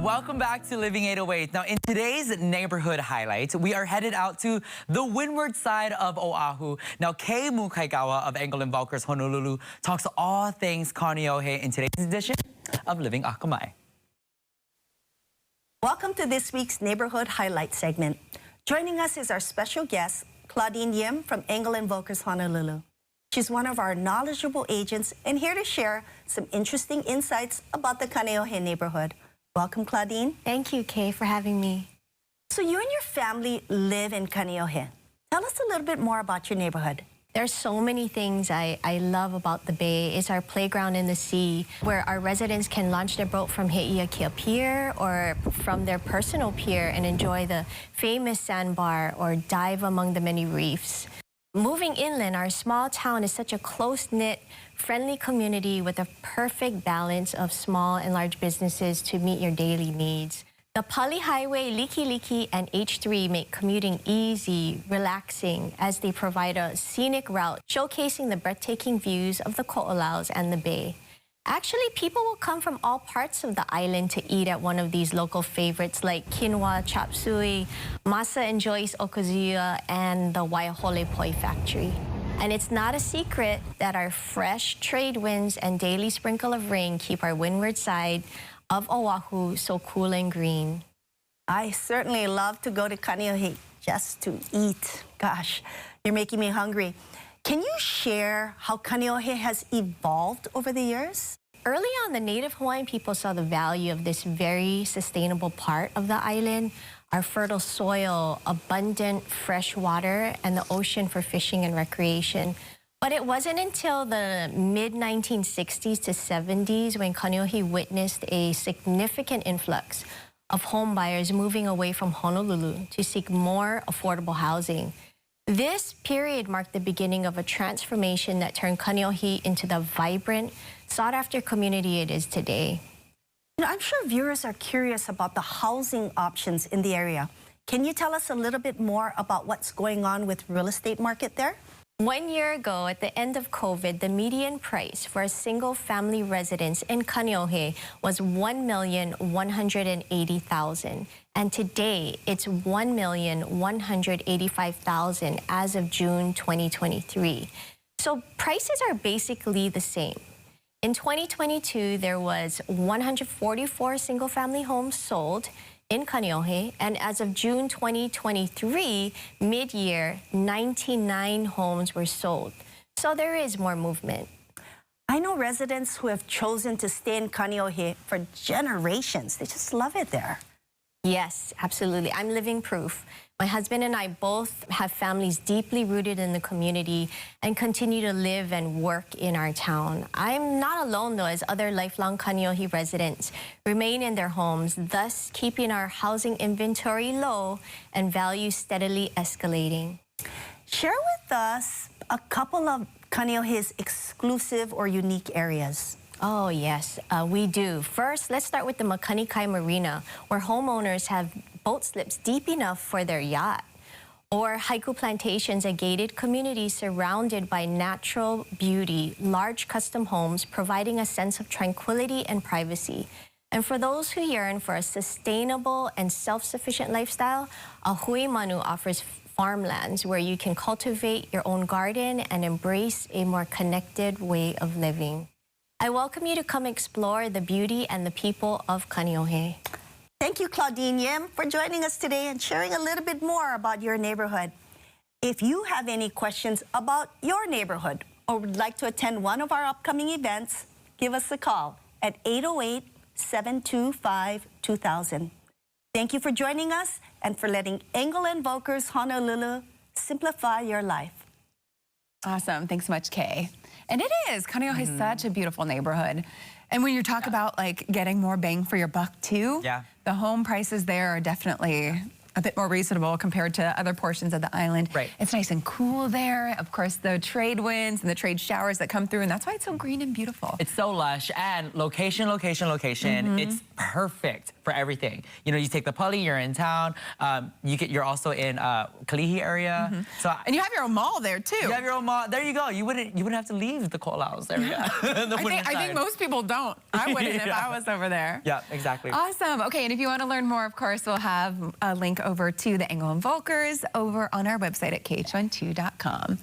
welcome back to Living 808. Now, in today's neighborhood highlights, we are headed out to the windward side of Oahu. Now, Mukaigawa of Engel Volkers, Honolulu, talks all things Kaneohe in today's edition of Living Akamai. Welcome to this week's neighborhood highlight segment. Joining us is our special guest, Claudine Yim from Engel Volkers, Honolulu. She's one of our knowledgeable agents and here to share some interesting insights about the Kaneohe neighborhood. Welcome, Claudine. Thank you, Kay, for having me. So you and your family live in Kaneohe. Tell us a little bit more about your neighborhood. There's so many things I love about the Bay. It's our playground in the sea, where our residents can launch their boat from Heiakia Pier or from their personal pier and enjoy the famous sandbar or dive among the many reefs. Moving inland, our small town is such a close-knit, friendly community with a perfect balance of small and large businesses to meet your daily needs. The Pali Highway, Liki and H3 make commuting easy, relaxing, as they provide a scenic route showcasing the breathtaking views of the Ko'olaus and the Bay. Actually, people will come from all parts of the island to eat at one of these local favorites like quinoa chop suey, Masa enjoys okazuya, and the Waihole Poi factory. And it's not a secret that our fresh trade winds and daily sprinkle of rain keep our windward side of Oahu so cool and green. I certainly love to go to Kaneohe just to eat. Gosh, you're making me hungry. Can you share how Kaneohe has evolved over the years? Early on, the native Hawaiian people saw the value of this very sustainable part of the island, our fertile soil, abundant fresh water, and the ocean for fishing and recreation. But it wasn't until the mid-1960s to 70s when Kaneohe witnessed a significant influx of home buyers moving away from Honolulu to seek more affordable housing. This period marked the beginning of a transformation that turned Kaneohe into the vibrant, sought-after community it is today. You know, I'm sure viewers are curious about the housing options in the area. Can you tell us a little bit more about what's going on with the real estate market there? 1 year ago, at the end of COVID, the median price for a single-family residence in Kaneohe was $1,180,000. And today, it's $1,185,000 as of June 2023. So prices are basically the same. In 2022, there was 144 single-family homes sold in Kaneohe, and as of June 2023, mid-year, 99 homes were sold. So there is more movement. I know residents who have chosen to stay in Kaneohe for generations. They just love it there. Yes, absolutely. I'm living proof. My husband and I both have families deeply rooted in the community and continue to live and work in our town. I'm not alone, though, as other lifelong Kaneohe residents remain in their homes, thus keeping our housing inventory low and values steadily escalating. Share with us a couple of Kaneohe's exclusive or unique areas. Oh, yes, we do. First, let's start with the Makanikai Marina, where homeowners have boat slips deep enough for their yacht. Or Haiku Plantations, a gated community surrounded by natural beauty, large custom homes providing a sense of tranquility and privacy. And for those who yearn for a sustainable and self-sufficient lifestyle, Ahui Manu offers farmlands where you can cultivate your own garden and embrace a more connected way of living. I welcome you to come explore the beauty and the people of Kaneohe. Thank you, Claudine Yim, for joining us today and sharing a little bit more about your neighborhood. If you have any questions about your neighborhood or would like to attend one of our upcoming events, give us a call at 808-725-2000. Thank you for joining us and for letting Engel Volkers Honolulu simplify your life. Awesome. Thanks so much, Kay. And it is. Kaneohe is such a beautiful neighborhood. And when you talk about like getting more bang for your buck too, the home prices there are definitely a bit more reasonable compared to other portions of the island. Right. It's nice and cool there. Of course, the trade winds and the trade showers that come through, and that's why it's so green and beautiful. It's so lush, and location. It's perfect for everything. You know, you take the Pali, you're in town. You're also in Kalihi area. So And you have your own mall there too. you have your own mall. There you go. You wouldn't have to leave the Ko'olaus area. I think most people don't. I wouldn't if I was over there. Yeah, exactly. Awesome. Okay, and if you want to learn more, of course, we'll have a link over to the Engel Volkers over on our website at kh12.com.